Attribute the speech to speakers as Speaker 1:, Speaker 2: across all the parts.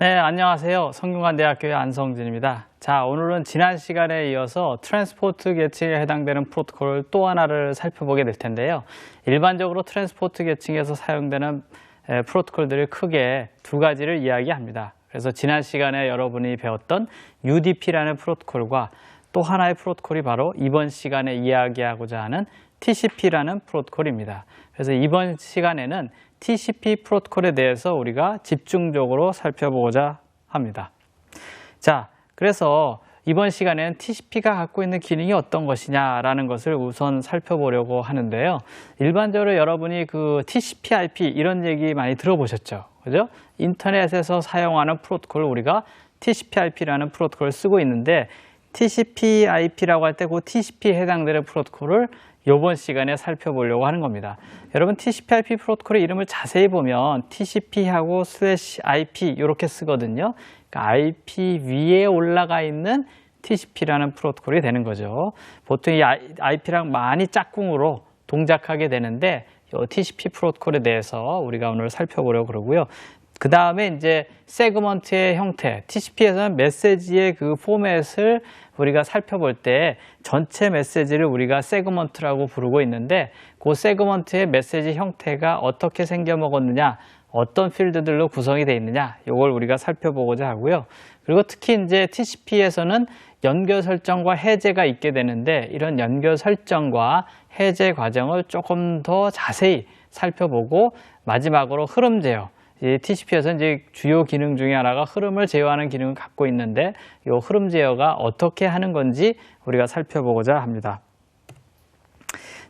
Speaker 1: 네, 안녕하세요. 성균관대학교의 안성진입니다. 자, 오늘은 지난 시간에 이어서 트랜스포트 계층에 해당되는 프로토콜 또 하나를 살펴보게 될 텐데요. 일반적으로 트랜스포트 계층에서 사용되는 프로토콜들이 크게 두 가지를 이야기합니다. 그래서 지난 시간에 여러분이 배웠던 UDP라는 프로토콜과 또 하나의 프로토콜이 바로 이번 시간에 이야기하고자 하는 TCP라는 프로토콜입니다. 그래서 이번 시간에는 TCP 프로토콜에 대해서 우리가 집중적으로 살펴보고자 합니다. 자, 그래서 이번 시간에는 TCP가 갖고 있는 기능이 어떤 것이냐라는 것을 우선 살펴보려고 하는데요. 일반적으로 여러분이 그 TCP/IP 이런 얘기 많이 들어보셨죠? 그죠? 인터넷에서 사용하는 프로토콜을 우리가 TCP/IP라는 프로토콜을 쓰고 있는데 TCP/IP라고 할 때 그 TCP에 해당되는 프로토콜을 이번 시간에 살펴보려고 하는 겁니다. 여러분 TCP/IP 프로토콜의 이름을 자세히 보면 TCP하고 /IP 이렇게 쓰거든요. 그러니까 IP 위에 올라가 있는 TCP라는 프로토콜이 되는 거죠. 보통 이 IP랑 많이 짝꿍으로 동작하게 되는데 이 TCP 프로토콜에 대해서 우리가 오늘 살펴보려고 그러고요. 그 다음에 이제 세그먼트의 형태, TCP에서는 메시지의 그 포맷을 우리가 살펴볼 때 전체 메시지를 우리가 세그먼트라고 부르고 있는데 그 세그먼트의 메시지 형태가 어떻게 생겨먹었느냐, 어떤 필드들로 구성이 되어 있느냐, 이걸 우리가 살펴보고자 하고요. 그리고 특히 이제 TCP에서는 연결 설정과 해제가 있게 되는데 이런 연결 설정과 해제 과정을 조금 더 자세히 살펴보고 마지막으로 흐름 제어. TCP에서 이제 주요 기능 중에 하나가 흐름을 제어하는 기능을 갖고 있는데 이 흐름 제어가 어떻게 하는 건지 우리가 살펴보고자 합니다.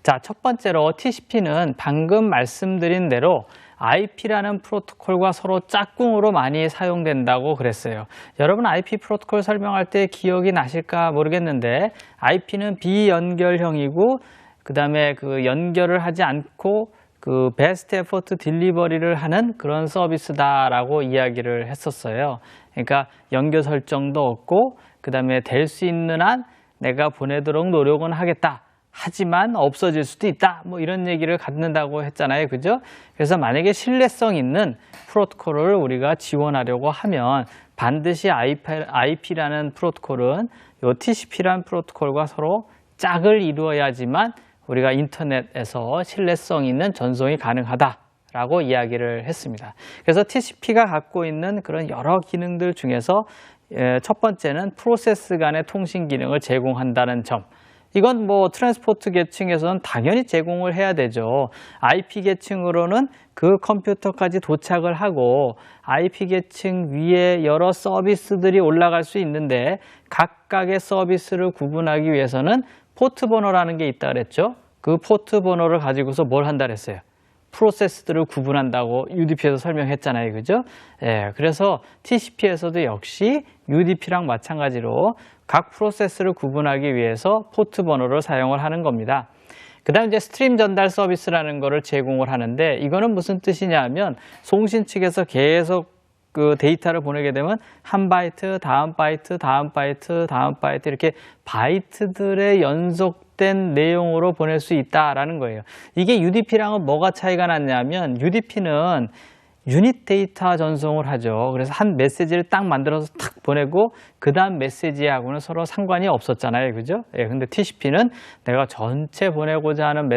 Speaker 1: 자, 첫 번째로 TCP는 방금 말씀드린 대로 IP라는 프로토콜과 서로 짝꿍으로 많이 사용된다고 그랬어요. 여러분 IP 프로토콜 설명할 때 기억이 나실까 모르겠는데 IP는 비연결형이고 그 다음에 그 연결을 하지 않고 그 베스트 에포트 딜리버리를 하는 그런 서비스다라고 이야기를 했었어요. 그러니까 연결 설정도 없고 그 다음에 될 수 있는 한 내가 보내도록 노력은 하겠다. 하지만 없어질 수도 있다. 뭐 이런 얘기를 갖는다고 했잖아요. 그죠? 그래서 만약에 신뢰성 있는 프로토콜을 우리가 지원하려고 하면 반드시 IP라는 프로토콜은 이 TCP라는 프로토콜과 서로 짝을 이루어야지만 우리가 인터넷에서 신뢰성 있는 전송이 가능하다라고 이야기를 했습니다. 그래서 TCP가 갖고 있는 그런 여러 기능들 중에서 첫 번째는 프로세스 간의 통신 기능을 제공한다는 점. 이건 뭐 트랜스포트 계층에서는 당연히 제공을 해야 되죠. IP 계층으로는 그 컴퓨터까지 도착을 하고 IP 계층 위에 여러 서비스들이 올라갈 수 있는데 각각의 서비스를 구분하기 위해서는 포트 번호라는 게 있다 그랬죠. 그 포트 번호를 가지고서 뭘 한다 그랬어요. 프로세스들을 구분한다고 UDP에서 설명했잖아요. 그죠? 예, 그래서 TCP에서도 역시 UDP랑 마찬가지로 각 프로세스를 구분하기 위해서 포트 번호를 사용을 하는 겁니다. 그 다음에 이제 스트림 전달 서비스라는 거를 제공을 하는데 이거는 무슨 뜻이냐 하면 송신 측에서 계속 그 데이터를 보내게 되면 한 바이트, 다음 바이트, 다음 바이트, 다음 바이트 이렇게 바이트들의 연속된 내용으로 보낼 수 있다라는 거예요. 이게 UDP랑은 뭐가 차이가 났냐면 UDP는 유닛 데이터 전송을 하죠. 그래서 한 메시지를 딱 만들어서 탁 보내고 그 다음 메시지하고는 서로 상관이 없었잖아요. 그죠? 예, 근데 TCP는 내가 전체 보내고자 하는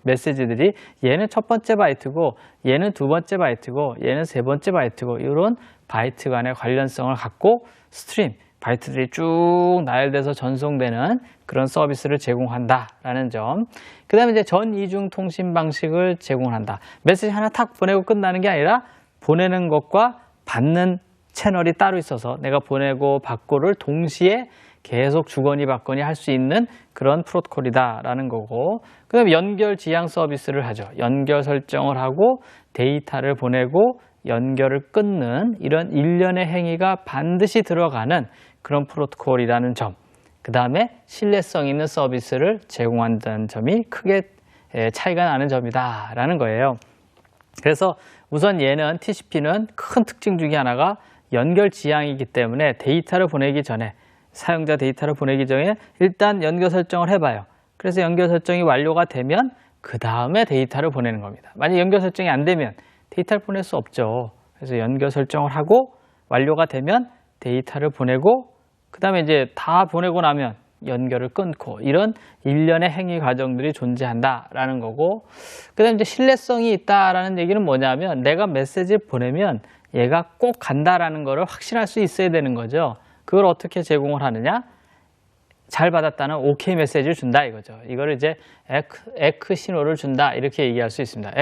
Speaker 1: 메시지들이 얘는 첫 번째 바이트고 얘는 두 번째 바이트고 얘는 세 번째 바이트고 이런 바이트 간의 관련성을 갖고 스트림, 바이트들이 쭉 나열돼서 전송되는 그런 서비스를 제공한다라는 점. 그 다음에 이제 전이중 통신 방식을 제공한다. 메시지 하나 탁 보내고 끝나는 게 아니라 보내는 것과 받는 채널이 따로 있어서 내가 보내고 받고를 동시에 계속 주거니 받거니 할 수 있는 그런 프로토콜이다라는 거고, 그 다음에 연결 지향 서비스를 하죠. 연결 설정을 하고 데이터를 보내고 연결을 끊는 이런 일련의 행위가 반드시 들어가는 그런 프로토콜이라는 점. 그 다음에 신뢰성 있는 서비스를 제공한다는 점이 크게 차이가 나는 점이다라는 거예요. 그래서 우선 얘는 TCP는 큰 특징 중에 하나가 연결 지향이기 때문에 데이터를 보내기 전에 사용자 데이터를 보내기 전에 일단 연결 설정을 해봐요. 그래서 연결 설정이 완료가 되면 그 다음에 데이터를 보내는 겁니다. 만약 연결 설정이 안 되면 데이터를 보낼 수 없죠. 그래서 연결 설정을 하고 완료가 되면 데이터를 보내고 그 다음에 이제 다 보내고 나면 연결을 끊고 이런 일련의 행위 과정들이 존재한다라는 거고 그 다음에 이제 신뢰성이 있다라는 얘기는 뭐냐면 내가 메시지 보내면 얘가 꼭 간다라는 거를 확신할 수 있어야 되는 거죠. 그걸 어떻게 제공을 하느냐? 잘 받았다는 OK 메시지를 준다 이거죠. 이거를 이제 에크 신호를 준다 이렇게 얘기할 수 있습니다.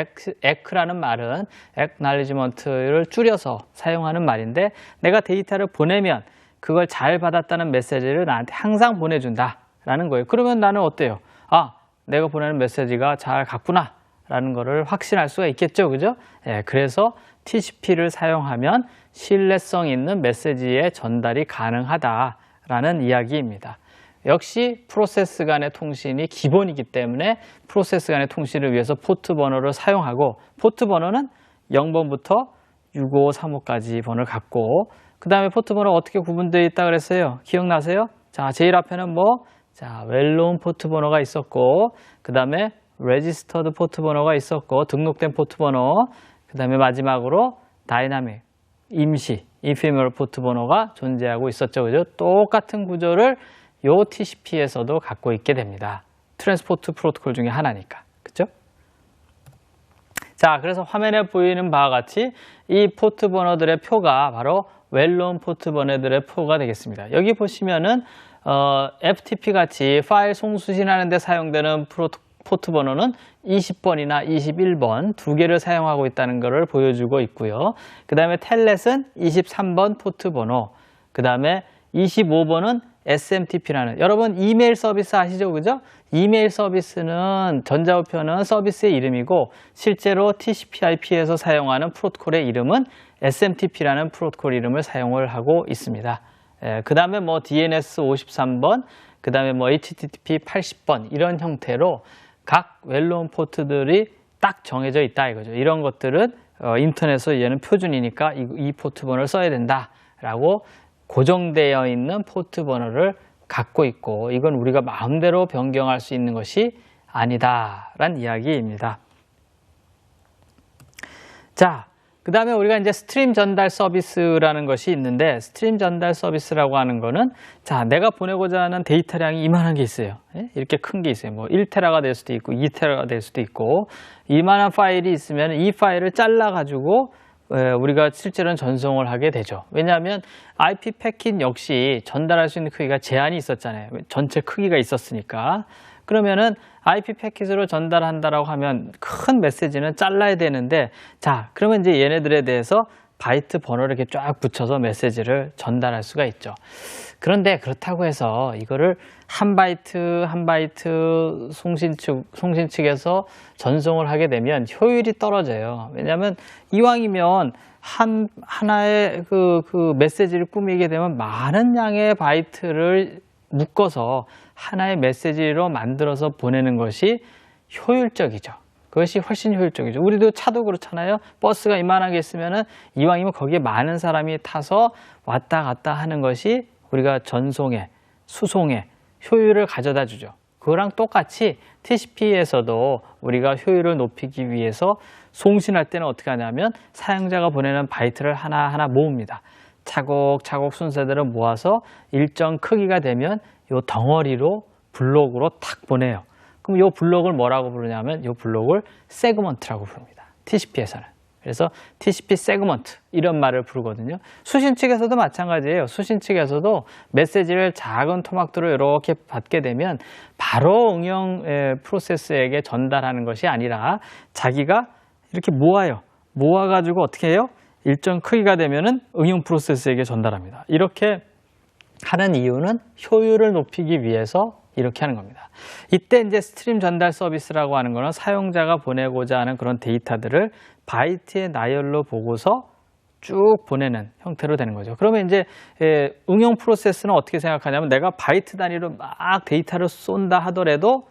Speaker 1: 에크라는 말은 acknowledgement를 줄여서 사용하는 말인데 내가 데이터를 보내면 그걸 잘 받았다는 메시지를 나한테 항상 보내준다라는 거예요. 그러면 나는 어때요? 아, 내가 보내는 메시지가 잘 갔구나 라는 거를 확신할 수가 있겠죠. 그죠? 예, 그래서 TCP를 사용하면 신뢰성 있는 메시지의 전달이 가능하다라는 이야기입니다. 역시 프로세스 간의 통신이 기본이기 때문에 프로세스 간의 통신을 위해서 포트 번호를 사용하고 포트 번호는 0번부터 6535까지 번호를 갖고 그 다음에 포트 번호가 어떻게 구분되어 있다 그랬어요? 기억나세요? 자, 제일 앞에는 웰known 포트 번호가 있었고 그 다음에 registered 포트 번호가 있었고 등록된 포트 번호 그 다음에 마지막으로 dynamic, 임시, ephemeral 포트 번호가 존재하고 있었죠. 그죠? 똑같은 구조를 요 TCP에서도 갖고 있게 됩니다. 트랜스포트 프로토콜 중에 하나니까. 그죠? 자, 그래서 화면에 보이는 바와 같이 이 포트 번호들의 표가 바로 웰known 포트 번호들의 표가 되겠습니다. 여기 보시면은 FTP 같이 파일 송수신하는 데 사용되는 포트 번호는 20번이나 21번 두 개를 사용하고 있다는 것을 보여주고 있고요. 그 다음에 텔넷은 23번 포트 번호, 그 다음에 25번은 SMTP라는 여러분 이메일 서비스 아시죠? 그죠? 이메일 서비스는 전자우편은 서비스의 이름이고 실제로 TCP/IP에서 사용하는 프로토콜의 이름은 SMTP라는 프로토콜 이름을 사용을 하고 있습니다. 그 다음에 DNS 53번, 그 다음에 HTTP 80번 이런 형태로 각 웰known 포트들이 딱 정해져 있다 이거죠. 이런 것들은 인터넷에서 얘는 표준이니까 이 포트 번호를 써야 된다라고 고정되어 있는 포트 번호를 갖고 있고 이건 우리가 마음대로 변경할 수 있는 것이 아니다라는 이야기입니다. 자, 그 다음에 우리가 이제 스트림 전달 서비스라는 것이 있는데 스트림 전달 서비스라고 하는 거는 자, 내가 보내고자 하는 데이터량이 이만한 게 있어요. 이렇게 큰 게 있어요. 1테라가 될 수도 있고 2테라가 될 수도 있고 이만한 파일이 있으면 이 파일을 잘라 가지고 우리가 실제로는 전송을 하게 되죠. 왜냐하면 IP 패킷 역시 전달할 수 있는 크기가 제한이 있었잖아요. 전체 크기가 있었으니까. 그러면은 IP 패킷으로 전달한다라고 하면 큰 메시지는 잘라야 되는데 자, 그러면 이제 얘네들에 대해서 바이트 번호를 이렇게 쫙 붙여서 메시지를 전달할 수가 있죠. 그런데 그렇다고 해서 이거를 한 바이트 한 바이트 송신 측에서 전송을 하게 되면 효율이 떨어져요. 왜냐하면 이왕이면 하나의 그 메시지를 꾸미게 되면 많은 양의 바이트를 묶어서 하나의 메시지로 만들어서 보내는 것이 효율적이죠. 그것이 훨씬 효율적이죠. 우리도 차도 그렇잖아요. 버스가 이만하게 있으면은 이왕이면 거기에 많은 사람이 타서 왔다 갔다 하는 것이 우리가 전송에, 수송에 효율을 가져다 주죠. 그거랑 똑같이 TCP에서도 우리가 효율을 높이기 위해서 송신할 때는 어떻게 하냐면 사용자가 보내는 바이트를 하나하나 모읍니다. 차곡차곡 순서대로 모아서 일정 크기가 되면 이 덩어리로 블록으로 탁 보내요. 그럼 이 블록을 뭐라고 부르냐면 이 블록을 세그먼트라고 부릅니다. TCP에서는. 그래서 TCP 세그먼트 이런 말을 부르거든요. 수신 측에서도 마찬가지예요. 수신 측에서도 메시지를 작은 토막들로 이렇게 받게 되면 바로 응용 프로세스에게 전달하는 것이 아니라 자기가 이렇게 모아요. 모아가지고 어떻게 해요? 일정 크기가 되면은 응용 프로세스에게 전달합니다. 이렇게 하는 이유는 효율을 높이기 위해서 이렇게 하는 겁니다. 이때 이제 스트림 전달 서비스라고 하는 거는 사용자가 보내고자 하는 그런 데이터들을 바이트의 나열로 보고서 쭉 보내는 형태로 되는 거죠. 그러면 이제 응용 프로세스는 어떻게 생각하냐면 내가 바이트 단위로 막 데이터를 쏜다 하더라도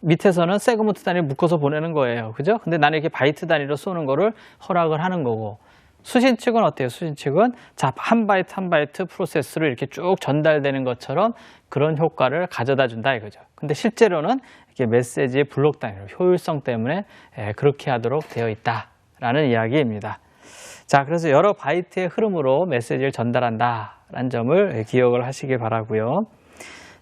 Speaker 1: 밑에서는 세그먼트 단위로 묶어서 보내는 거예요. 그죠? 근데 나는 이렇게 바이트 단위로 쏘는 거를 허락을 하는 거고 수신 측은 어때요? 수신 측은 자, 한 바이트 한 바이트 프로세스로 이렇게 쭉 전달되는 것처럼 그런 효과를 가져다 준다 이거죠. 근데 실제로는 이렇게 메시지의 블록 단위로 효율성 때문에 그렇게 하도록 되어 있다라는 이야기입니다. 자, 그래서 여러 바이트의 흐름으로 메시지를 전달한다라는 점을 기억을 하시길 바라고요.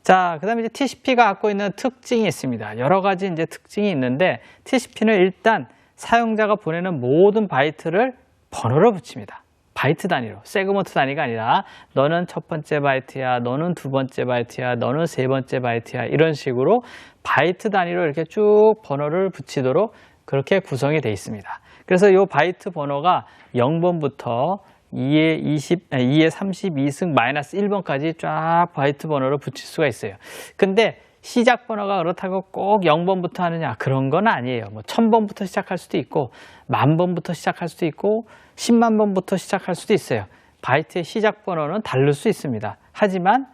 Speaker 1: 자, 그 다음에 이제 TCP가 갖고 있는 특징이 있습니다. 여러 가지 이제 특징이 있는데 TCP는 일단 사용자가 보내는 모든 바이트를 번호로 붙입니다. 바이트 단위로, 세그먼트 단위가 아니라 너는 첫 번째 바이트야, 너는 두 번째 바이트야, 너는 세 번째 바이트야 이런 식으로 바이트 단위로 이렇게 쭉 번호를 붙이도록 그렇게 구성이 되어 있습니다. 그래서 이 바이트 번호가 0번부터 2의 32승 마이너스 1번까지 쫙 바이트 번호를 붙일 수가 있어요. 근데 시작 번호가 그렇다고 꼭 0번부터 하느냐 그런 건 아니에요. 뭐 1000번부터 시작할 수도 있고 10,000번부터 시작할 수도 있고 10만 번부터 시작할 수도 있어요. 바이트의 시작 번호는 다를 수 있습니다. 하지만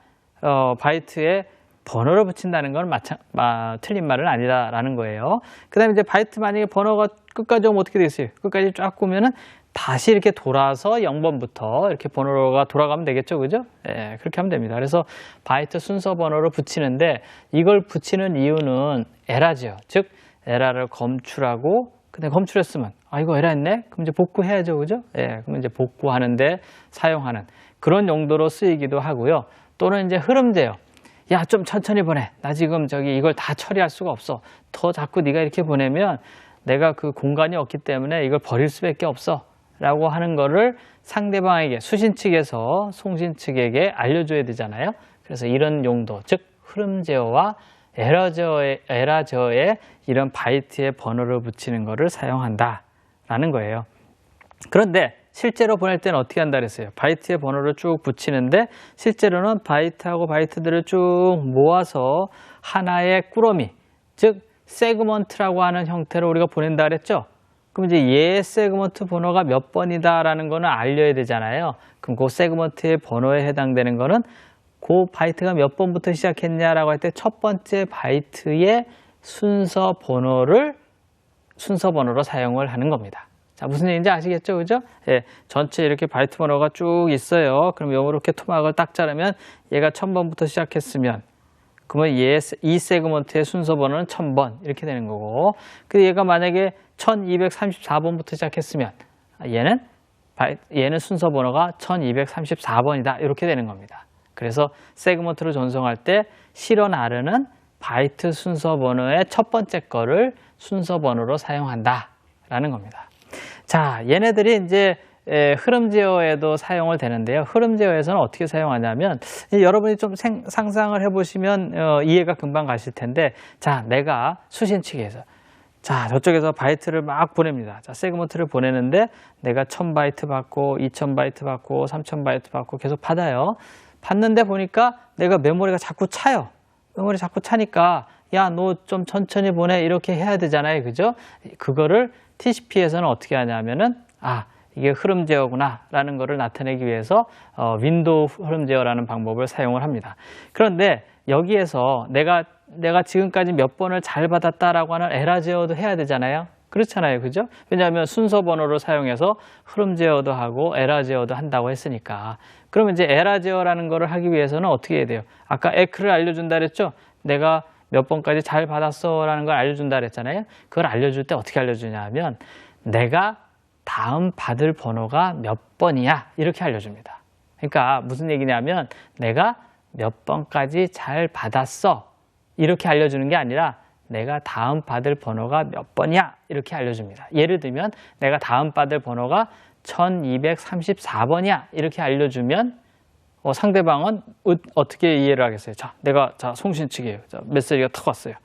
Speaker 1: 바이트에 번호를 붙인다는 건 틀린 말은 아니다라는 거예요. 그 다음에 이제 바이트 만약에 번호가 끝까지 오면 어떻게 되겠어요? 끝까지 쫙 보면은 다시 이렇게 돌아서 0번부터 이렇게 번호가 돌아가면 되겠죠, 그죠? 예, 그렇게 하면 됩니다. 그래서 바이트 순서 번호를 붙이는데 이걸 붙이는 이유는 에라죠. 즉, 에라를 검출하고, 근데 검출했으면, 아, 이거 에라했네? 그럼 이제 복구해야죠, 그죠? 예, 그럼 이제 복구하는데 사용하는 그런 용도로 쓰이기도 하고요. 또는 이제 흐름 제어. 야, 좀 천천히 보내. 나 지금 이걸 다 처리할 수가 없어. 더 자꾸 네가 이렇게 보내면 내가 그 공간이 없기 때문에 이걸 버릴 수밖에 없어. 라고 하는 거를 상대방에게, 수신 측에서 송신 측에게 알려줘야 되잖아요. 그래서 이런 용도, 즉 흐름 제어와 에러 제어에 이런 바이트의 번호를 붙이는 거를 사용한다라는 거예요. 그런데 실제로 보낼 때는 어떻게 한다 그랬어요? 바이트의 번호를 쭉 붙이는데 실제로는 바이트하고 바이트들을 쭉 모아서 하나의 꾸러미, 즉 세그먼트라고 하는 형태로 우리가 보낸다 그랬죠? 그럼 이제 얘 세그먼트 번호가 몇 번이다라는 거는 알려야 되잖아요. 그럼 그 세그먼트의 번호에 해당되는 거는 그 바이트가 몇 번부터 시작했냐라고 할 때 첫 번째 바이트의 순서 번호로 사용을 하는 겁니다. 자, 무슨 얘기인지 아시겠죠? 그죠? 예, 전체 이렇게 바이트 번호가 쭉 있어요. 그럼 이렇게 토막을 딱 자르면 얘가 1000번부터 시작했으면 그러면 이 세그먼트의 순서 번호는 1000번 이렇게 되는 거고, 근데 얘가 만약에 1234번부터 시작했으면 얘는 순서 번호가 1234번이다 이렇게 되는 겁니다. 그래서 세그먼트를 전송할 때 실온 R는 바이트 순서 번호의 첫 번째 거를 순서 번호로 사용한다라는 겁니다. 자, 얘네들이 이제 흐름 제어에도 사용을 되는데요. 흐름 제어에서는 어떻게 사용하냐면 여러분이 좀 상상을 해보시면 이해가 금방 가실 텐데, 자, 내가 수신 측에서 자, 저쪽에서 바이트를 막 보냅니다. 자, 세그먼트를 보내는데 내가 1000바이트 받고 2000바이트 받고 3000바이트 받고 계속 받아요. 받는데 보니까 내가 메모리가 자꾸 차요. 메모리 자꾸 차니까 야, 너 좀 천천히 보내 이렇게 해야 되잖아요. 그죠? 그거를 TCP에서는 어떻게 하냐면은 이게 흐름 제어구나 라는 거를 나타내기 위해서 윈도우 흐름 제어라는 방법을 사용을 합니다. 그런데 여기에서 내가 지금까지 몇 번을 잘 받았다라고 하는 에러 제어도 해야 되잖아요. 그렇잖아요. 그죠? 왜냐하면 순서 번호를 사용해서 흐름 제어도 하고 에러 제어도 한다고 했으니까. 그러면 이제 에러 제어라는 거를 하기 위해서는 어떻게 해야 돼요? 아까 에크를 알려준다 그랬죠? 내가 몇 번까지 잘 받았어 라는 걸 알려준다 그랬잖아요. 그걸 알려줄 때 어떻게 알려주냐 하면 내가 다음 받을 번호가 몇 번이야 이렇게 알려줍니다. 그러니까 무슨 얘기냐면 내가 몇 번까지 잘 받았어 이렇게 알려주는 게 아니라 내가 다음 받을 번호가 몇 번이야 이렇게 알려줍니다. 예를 들면 내가 다음 받을 번호가 1234번이야 이렇게 알려주면 상대방은 어떻게 이해를 하겠어요? 자, 송신 측이에요. 자, 메시지가 탁 왔어요.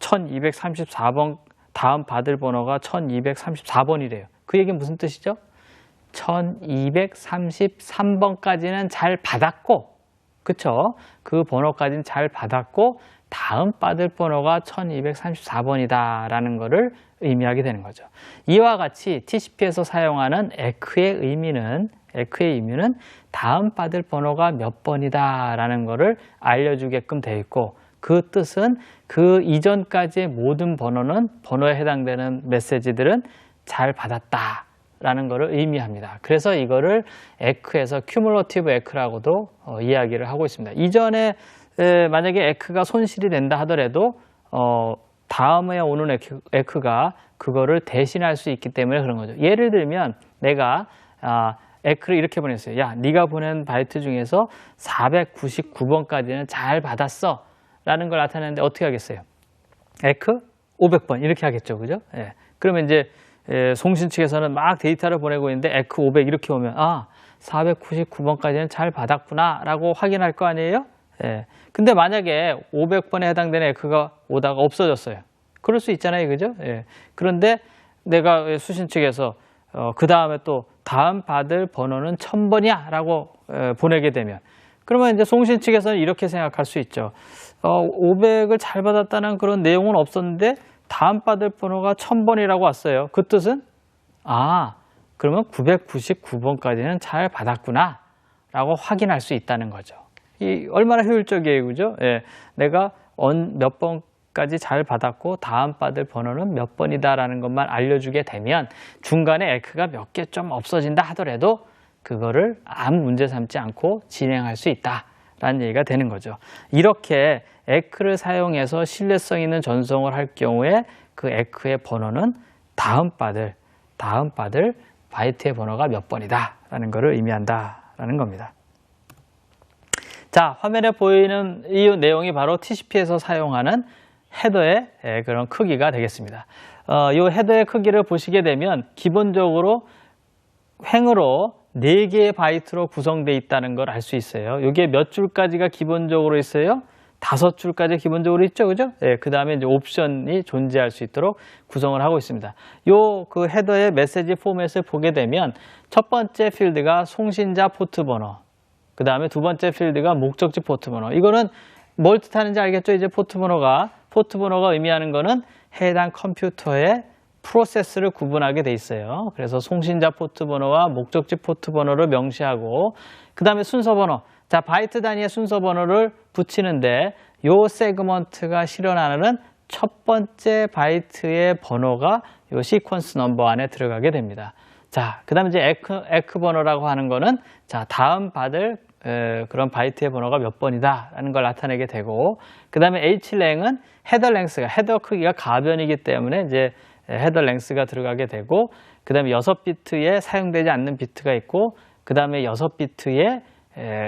Speaker 1: 1234번 다음 받을 번호가 1234번이래요. 그 얘기는 무슨 뜻이죠? 1233번까지는 잘 받았고, 그쵸? 그 번호까지는 잘 받았고 다음 받을 번호가 1234번이다 라는 거를 의미하게 되는 거죠. 이와 같이 TCP에서 사용하는 에크의 의미는 다음 받을 번호가 몇 번이다 라는 거를 알려주게끔 되어 있고, 그 뜻은 그 이전까지의 모든 번호에 해당되는 메시지들은 잘 받았다 라는 것을 의미합니다. 그래서 이거를 에크에서 큐뮬러티브 에크라고도 이야기를 하고 있습니다. 이전에 만약에 에크가 손실이 된다 하더라도 다음에 오는 에크가 그거를 대신할 수 있기 때문에 그런 거죠. 예를 들면 내가 에크를 이렇게 보냈어요. 야, 네가 보낸 바이트 중에서 499번까지는 잘 받았어 라는 걸 나타내는데 어떻게 하겠어요? 에크 500번 이렇게 하겠죠. 그죠? 예. 그러면 이제 송신 측에서는 막 데이터를 보내고 있는데 에크 500 이렇게 오면 499번까지는 잘 받았구나 라고 확인할 거 아니에요? 예. 근데 만약에 500번에 해당되는 에크가 오다가 없어졌어요. 그럴 수 있잖아요. 그죠? 예. 그런데 내가 수신 측에서 그 다음에 또 다음 받을 번호는 1000번이야 라고 보내게 되면 그러면 이제 송신 측에서는 이렇게 생각할 수 있죠. 500을 잘 받았다는 그런 내용은 없었는데 다음 받을 번호가 1000번이라고 왔어요. 그 뜻은 그러면 999번까지는 잘 받았구나 라고 확인할 수 있다는 거죠. 이 얼마나 효율적이에요. 그죠? 예. 내가 몇 번까지 잘 받았고 다음 받을 번호는 몇 번이다라는 것만 알려주게 되면 중간에 에크가 몇 개 좀 없어진다 하더라도 그거를 아무 문제 삼지 않고 진행할 수 있다라는 얘기가 되는 거죠. 이렇게 에크를 사용해서 신뢰성 있는 전송을 할 경우에 그 에크의 번호는 다음 받을 바이트의 번호가 몇 번이다라는 것을 의미한다라는 겁니다. 자, 화면에 보이는 이 내용이 바로 TCP에서 사용하는 헤더의 그런 크기가 되겠습니다. 이 헤더의 크기를 보시게 되면 기본적으로 횡으로 4개의 바이트로 구성되어 있다는 걸 알 수 있어요. 이게 몇 줄까지가 기본적으로 있어요? 5줄까지 기본적으로 있죠, 그죠? 예, 그 다음에 이제 옵션이 존재할 수 있도록 구성을 하고 있습니다. 그 헤더의 메시지 포맷을 보게 되면 첫 번째 필드가 송신자 포트 번호, 그 다음에 두 번째 필드가 목적지 포트 번호. 이거는 뭘 뜻하는지 알겠죠? 이제 포트 번호가 의미하는 거는 해당 컴퓨터의 프로세스를 구분하게 돼 있어요. 그래서 송신자 포트 번호와 목적지 포트 번호를 명시하고 그 다음에 순서 번호. 자, 바이트 단위의 순서 번호를 붙이는데 요 세그먼트가 실현하는 첫 번째 바이트의 번호가 요 시퀀스 넘버 안에 들어가게 됩니다. 자, 그 다음에 이제 에크 번호라고 하는 거는 자, 다음 받을 그런 바이트의 번호가 몇 번이다 라는 걸 나타내게 되고 그 다음에 H랭은 헤더 랭스가 헤더 크기가 가변이기 때문에 이제 헤더 랭스가 들어가게 되고 그 다음에 6비트에 사용되지 않는 비트가 있고 그 다음에 6비트에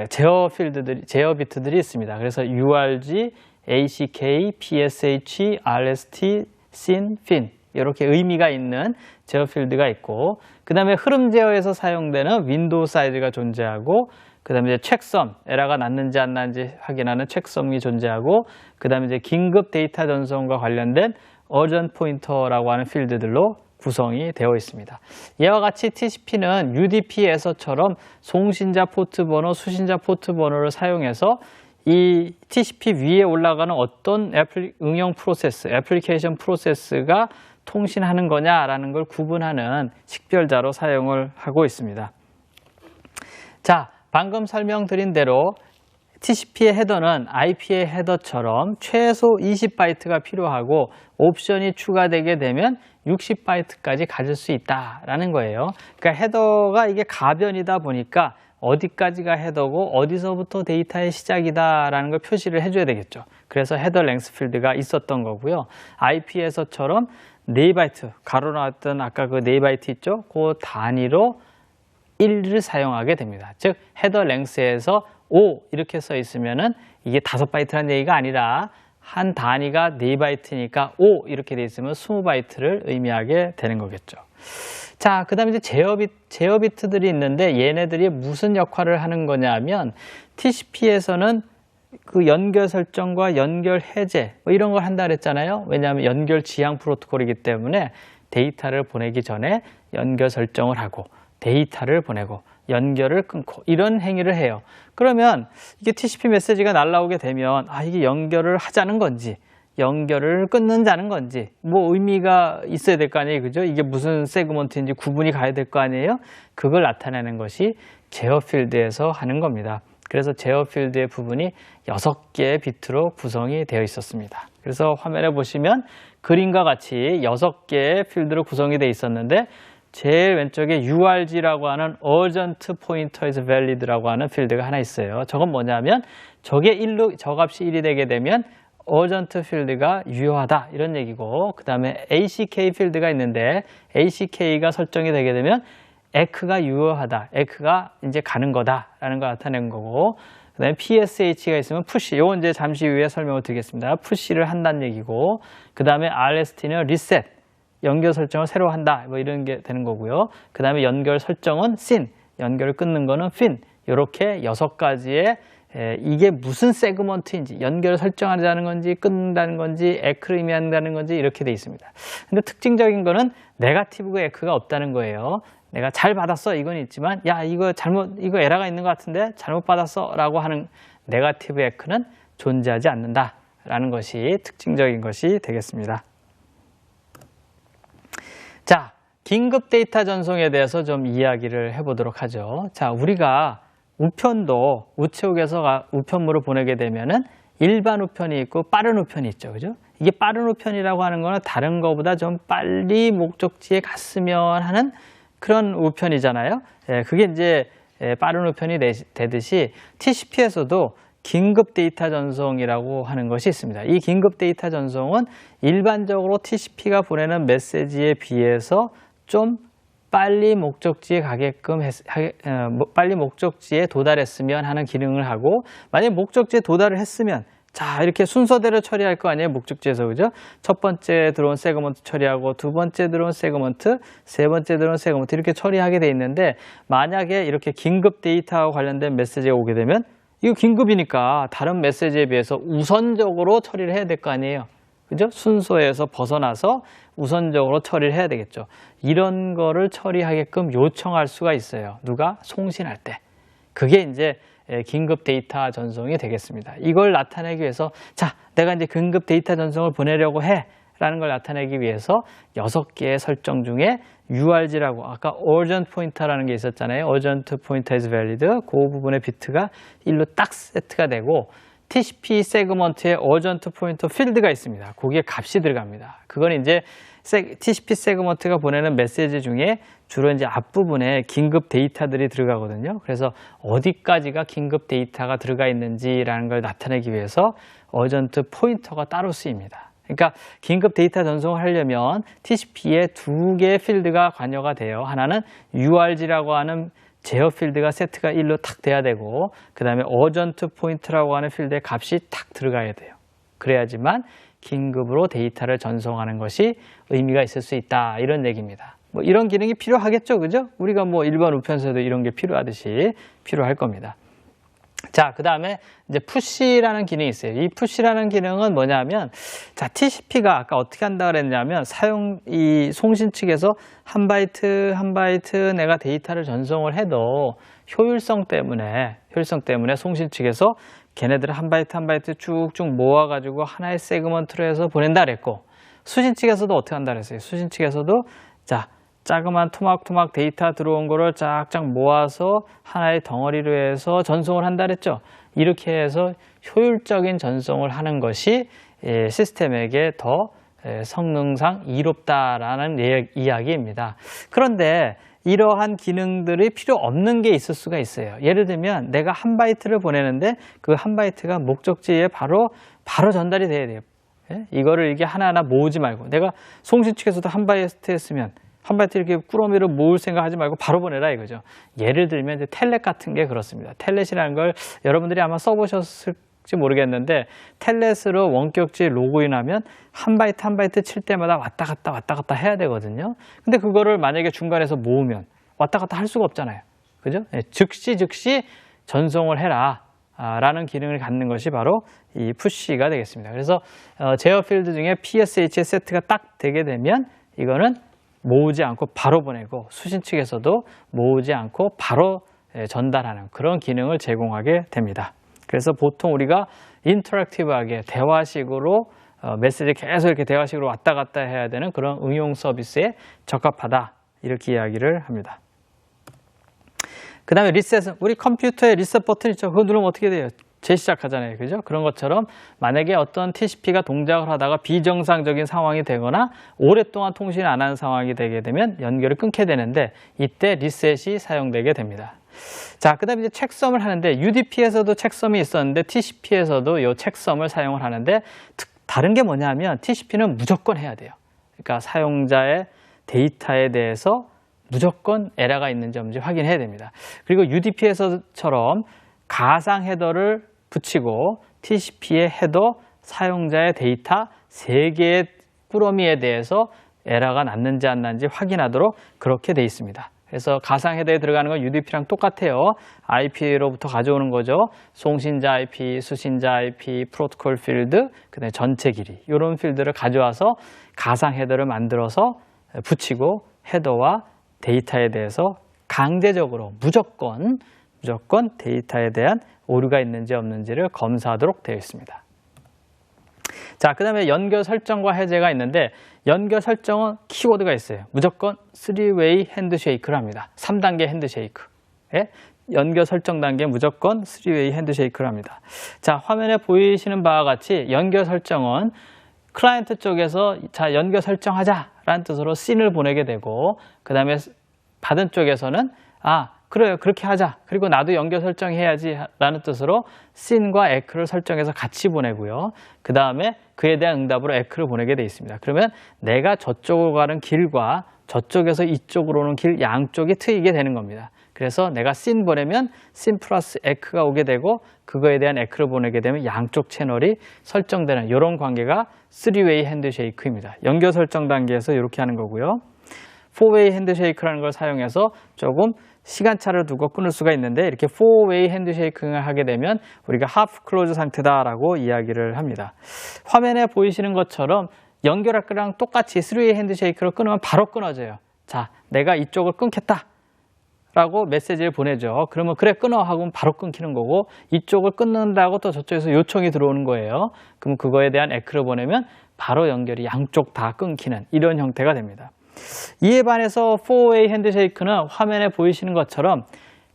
Speaker 1: 제어 비트들이 있습니다. 그래서 URG, ACK, PSH, RST, SYN, FIN 이렇게 의미가 있는 제어 필드가 있고 그 다음에 흐름 제어에서 사용되는 윈도우 사이즈가 존재하고 그 다음에 이제 체크섬, 에러가 났는지 안 났는지 확인하는 체크섬이 존재하고 그 다음에 이제 긴급 데이터 전송과 관련된 어전 포인터라고 하는 필드들로 구성이 되어 있습니다. 이와 같이 TCP는 UDP에서처럼 송신자 포트 번호, 수신자 포트 번호를 사용해서 이 TCP 위에 올라가는 어떤 응용 프로세스, 애플리케이션 프로세스가 통신하는 거냐라는 걸 구분하는 식별자로 사용을 하고 있습니다. 자, 방금 설명드린 대로 TCP의 헤더는 IP의 헤더처럼 최소 20바이트가 필요하고 옵션이 추가되게 되면 60바이트까지 가질 수 있다라는 거예요. 그러니까 헤더가 이게 가변이다 보니까 어디까지가 헤더고 어디서부터 데이터의 시작이다라는 걸 표시를 해줘야 되겠죠. 그래서 헤더 랭스 필드가 있었던 거고요. IP에서처럼 4바이트, 가로 나왔던 아까 그 4바이트 있죠? 그 단위로 1을 사용하게 됩니다. 즉 헤더 랭스에서 5 이렇게 써 있으면은 이게 5바이트라는 얘기가 아니라 한 단위가 4바이트니까 5 이렇게 돼 있으면 20바이트를 의미하게 되는 거겠죠. 자, 그 다음에 이제 제어 비트들이 있는데 얘네들이 무슨 역할을 하는 거냐면 TCP에서는 그 연결 설정과 연결 해제 뭐 이런 걸 한다 그랬잖아요. 왜냐하면 연결 지향 프로토콜이기 때문에 데이터를 보내기 전에 연결 설정을 하고 데이터를 보내고 연결을 끊고 이런 행위를 해요. 그러면 이게 TCP 메시지가 날라오게 되면 이게 연결을 하자는 건지 연결을 끊는다는 건지 뭐 의미가 있어야 될 거 아니에요. 그죠? 이게 무슨 세그먼트인지 구분이 가야 될 거 아니에요. 그걸 나타내는 것이 제어 필드에서 하는 겁니다. 그래서 제어 필드의 부분이 6개의 비트로 구성이 되어 있었습니다. 그래서 화면에 보시면 그림과 같이 6개의 필드로 구성이 되어 있었는데 제일 왼쪽에 URG라고 하는 Urgent Pointer is Valid라고 하는 필드가 하나 있어요. 저건 뭐냐면 저 값이 1이 되게 되면 urgent 필드가 유효하다 이런 얘기고, 그 다음에 ACK 필드가 있는데 ACK가 설정이 되게 되면 ec가 유효하다, ec가 이제 가는 거다라는 걸 나타낸 거고, 그 다음에 PSH가 있으면 push, 요건 이제 잠시 후에 설명을 드리겠습니다. push를 한다는 얘기고, 그 다음에 RST는 reset, 연결 설정을 새로 한다, 뭐 이런 게 되는 거고요. 그 다음에 연결 설정은 SYN, 연결을 끊는 거는 FIN, 이렇게 6가지의 이게 무슨 세그먼트인지, 연결을 설정하자는 건지 끊는다는 건지 에크를 의미한다는 건지 이렇게 돼 있습니다. 근데 특징적인 거는 네거티브가 에크가 없다는 거예요. 내가 잘 받았어 이건 있지만, 야 이거 이거 에러가 있는 것 같은데 잘못 받았어 라고 하는 네거티브 에크는 존재하지 않는다 라는 것이 특징적인 것이 되겠습니다. 자, 긴급 데이터 전송에 대해서 좀 이야기를 해보도록 하죠. 자, 우리가 우편도 우체국에서 우편물을 보내게 되면은 일반 우편이 있고 빠른 우편이 있죠. 그죠? 이게 빠른 우편이라고 하는 거는 다른 거보다 좀 빨리 목적지에 갔으면 하는 그런 우편이잖아요. 예, 그게 이제 빠른 우편이 되듯이 TCP에서도 긴급 데이터 전송이라고 하는 것이 있습니다. 이 긴급 데이터 전송은 일반적으로 TCP가 보내는 메시지에 비해서 좀 빨리 목적지에 가게끔 빨리 목적지에 도달했으면 하는 기능을 하고, 만약에 목적지에 도달을 했으면 자 이렇게 순서대로 처리할 거 아니에요. 목적지에서. 그죠? 첫 번째 들어온 세그먼트 처리하고, 두 번째 들어온 세그먼트, 세 번째 들어온 세그먼트 이렇게 처리하게 돼 있는데, 만약에 이렇게 긴급 데이터와 관련된 메시지가 오게 되면 이거 긴급이니까 다른 메시지에 비해서 우선적으로 처리를 해야 될 거 아니에요. 그죠? 순서에서 벗어나서 우선적으로 처리를 해야 되겠죠. 이런 거를 처리하게끔 요청할 수가 있어요. 누가? 송신할 때. 그게 이제 긴급 데이터 전송이 되겠습니다. 이걸 나타내기 위해서, 자, 내가 이제 긴급 데이터 전송을 보내려고 해 라는 걸 나타내기 위해서 6개의 설정 중에 URG라고, 아까 urgent pointer라는 게 있었잖아요. urgent pointer is valid. 그 부분의 비트가 1로 딱 세트가 되고, TCP 세그먼트에 urgent pointer 필드가 있습니다. 거기에 값이 들어갑니다. 그건 이제 TCP 세그먼트가 보내는 메시지 중에 주로 이제 앞부분에 긴급 데이터들이 들어가거든요. 그래서 어디까지가 긴급 데이터가 들어가 있는지라는 걸 나타내기 위해서 urgent pointer가 따로 쓰입니다. 그러니까 긴급 데이터 전송을 하려면 TCP에 2개의 필드가 관여가 돼요. 하나는 URG라고 하는 제어 필드가 세트가 1로 탁 돼야 되고, 그 다음에 urgent point라고 하는 필드의 값이 탁 들어가야 돼요. 그래야지만 긴급으로 데이터를 전송하는 것이 의미가 있을 수 있다, 이런 얘기입니다. 뭐 이런 기능이 필요하겠죠, 그죠? 우리가 뭐 일반 우편서에도 이런 게 필요하듯이 필요할 겁니다. 자, 그 다음에 이제 push라는 기능이 있어요. 이 push라는 기능은 뭐냐면, 자, TCP가 아까 어떻게 한다 그랬냐면, 이 송신 측에서 한 바이트 한 바이트 내가 데이터를 전송을 해도 효율성 때문에 송신 측에서 걔네들을 한 바이트 한 바이트 쭉쭉 모아가지고 하나의 세그먼트로 해서 보낸다 그랬고, 수신 측에서도 어떻게 한다 그랬어요. 수신 측에서도 자, 자그만 토막토막 데이터 들어온 거를 쫙쫙 모아서 하나의 덩어리로 해서 전송을 한다 그랬죠. 이렇게 해서 효율적인 전송을 하는 것이 시스템에게 더 성능상 이롭다라는 이야기입니다. 그런데 이러한 기능들이 필요 없는 게 있을 수가 있어요. 예를 들면 내가 한 바이트를 보내는데 그 한 바이트가 목적지에 바로 전달이 돼야 돼요. 이거를 이게 하나하나 모으지 말고, 내가 송신 측에서도 한 바이트 했으면 한 바이트 이렇게 꾸러미를 모을 생각하지 말고 바로 보내라 이거죠. 예를 들면 이제 텔넷 같은 게 그렇습니다. 텔넷이라는 걸 여러분들이 아마 써보셨을지 모르겠는데, 텔넷으로 원격지 로그인하면 한 바이트 칠 때마다 왔다 갔다 해야 되거든요. 근데 그거를 만약에 중간에서 모으면 왔다 갔다 할 수가 없잖아요. 그죠? 즉시 전송을 해라 라는 기능을 갖는 것이 바로 이 푸시가 되겠습니다. 그래서 제어 필드 중에 PSH의 세트가 딱 되게 되면 이거는 모으지 않고 바로 보내고, 수신 측에서도 모으지 않고 바로 전달하는 그런 기능을 제공하게 됩니다. 그래서 보통 우리가 인터랙티브하게 대화식으로 메시지 계속 이렇게 대화식으로 왔다 갔다 해야 되는 그런 응용 서비스에 적합하다, 이렇게 이야기를 합니다. 그 다음에 리셋은, 우리 컴퓨터에 리셋 버튼 있죠. 그거 누르면 어떻게 돼요? 재시작하잖아요. 그죠? 그런 것처럼 만약에 어떤 TCP가 동작을 하다가 비정상적인 상황이 되거나 오랫동안 통신을 안 하는 상황이 되게 되면 연결을 끊게 되는데, 이때 리셋이 사용되게 됩니다. 자, 그 다음에 이제 체크섬을 하는데 UDP에서도 체크섬이 있었는데 TCP에서도 이 체크섬을 사용을 하는데 다른 게 뭐냐면 TCP는 무조건 해야 돼요. 그러니까 사용자의 데이터에 대해서 무조건 에러가 있는지 없는지 확인해야 됩니다. 그리고 UDP에서처럼 가상 헤더를 붙이고 TCP의 헤더 사용자의 데이터 3개의 꾸러미에 대해서 에러가 났는지 안 났는지 확인하도록 그렇게 돼 있습니다. 그래서 가상 헤더에 들어가는 건 UDP랑 똑같아요. IP로부터 가져오는 거죠. 송신자 IP, 수신자 IP, 프로토콜 필드, 그다음에 전체 길이 이런 필드를 가져와서 가상 헤더를 만들어서 붙이고 헤더와 데이터에 대해서 강제적으로 무조건 데이터에 대한 오류가 있는지 없는지를 검사하도록 되어 있습니다. 자, 그 다음에 연결 설정과 해제가 있는데 연결 설정은 키워드가 있어요. 무조건 3-way 핸드쉐이크를 합니다. 3단계 핸드쉐이크. 예? 연결 설정 단계 무조건 3-way 핸드쉐이크를 합니다. 자, 화면에 보이시는 바와 같이 연결 설정은 클라이언트 쪽에서 자, 연결 설정하자라는 뜻으로 씬을 보내게 되고 그 다음에 받은 쪽에서는 그래요, 그렇게 하자. 그리고 나도 연결 설정해야지 라는 뜻으로 씬과 에크를 설정해서 같이 보내고요. 그 다음에 그에 대한 응답으로 에크를 보내게 돼 있습니다. 그러면 내가 저쪽으로 가는 길과 저쪽에서 이쪽으로 오는 길 양쪽이 트이게 되는 겁니다. 그래서 내가 씬 보내면 씬 플러스 에크가 오게 되고 그거에 대한 에크를 보내게 되면 양쪽 채널이 설정되는 이런 관계가 3-way 핸드쉐이크입니다. 연결 설정 단계에서 이렇게 하는 거고요. 4-way 핸드쉐이크라는 걸 사용해서 조금 시간차를 두고 끊을 수가 있는데 이렇게 4-way 핸드쉐이킹을 하게 되면 우리가 하프 클로즈 상태다라고 이야기를 합니다. 화면에 보이시는 것처럼 연결할 거랑 똑같이 3-way 핸드쉐이크를 끊으면 바로 끊어져요. 자, 내가 이쪽을 끊겠다 라고 메시지를 보내죠. 그러면 그래 끊어 하고 바로 끊기는 거고 이쪽을 끊는다고 또 저쪽에서 요청이 들어오는 거예요. 그럼 그거에 대한 에크를 보내면 바로 연결이 양쪽 다 끊기는 이런 형태가 됩니다. 이에 반해서 4-way 핸드쉐이크는 화면에 보이시는 것처럼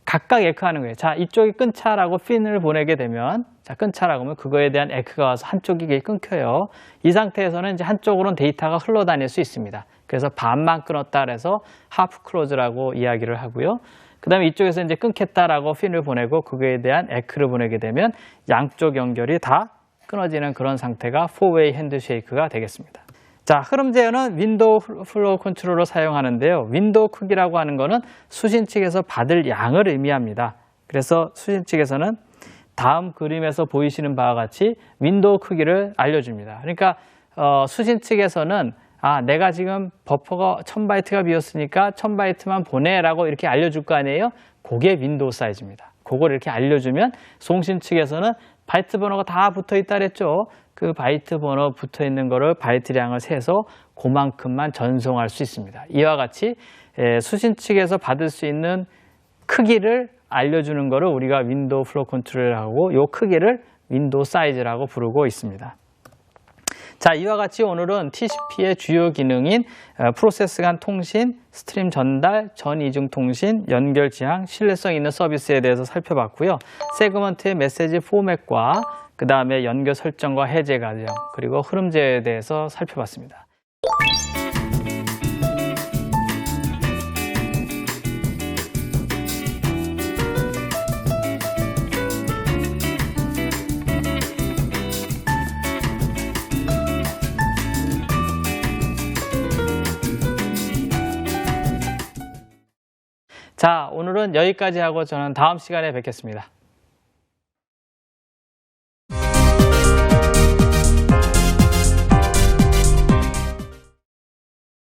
Speaker 1: 각각 에크하는 거예요. 자, 이쪽이 끊자라고 핀을 보내게 되면 자, 끊자라고 하면 그거에 대한 에크가 와서 한쪽이 끊겨요. 이 상태에서는 이제 한쪽으로는 데이터가 흘러다닐 수 있습니다. 그래서 반만 끊었다 그래서 하프 클로즈라고 이야기를 하고요. 그 다음에 이쪽에서 이제 끊겠다라고 핀을 보내고 그거에 대한 에크를 보내게 되면 양쪽 연결이 다 끊어지는 그런 상태가 4-way 핸드쉐이크가 되겠습니다. 자, 흐름 제어는 윈도우 플로우 컨트롤러 사용하는데요. 윈도우 크기라고 하는 거는 수신 측에서 받을 양을 의미합니다. 그래서 수신 측에서는 다음 그림에서 보이시는 바와 같이 윈도우 크기를 알려줍니다. 그러니까 수신 측에서는 내가 지금 버퍼가 1000바이트가 비었으니까 1000바이트만 보내라고 이렇게 알려줄 거 아니에요? 그게 윈도우 사이즈입니다. 그걸 이렇게 알려주면 송신 측에서는 바이트 번호가 다 붙어 있다 그랬죠. 그 바이트 번호 붙어 있는 거를 바이트량을 세서 그만큼만 전송할 수 있습니다. 이와 같이 수신 측에서 받을 수 있는 크기를 알려주는 거를 우리가 윈도우 플로우 컨트롤이라고 이 크기를 윈도우 사이즈라고 부르고 있습니다. 자, 이와 같이 오늘은 TCP의 주요 기능인 프로세스 간 통신, 스트림 전달, 전이중 통신, 연결 지향, 신뢰성 있는 서비스에 대해서 살펴봤고요. 세그먼트의 메시지 포맷과 그 다음에 연결 설정과 해제 과정, 그리고 흐름 제어에 대해서 살펴봤습니다. 자, 오늘은 여기까지 하고 저는 다음 시간에 뵙겠습니다.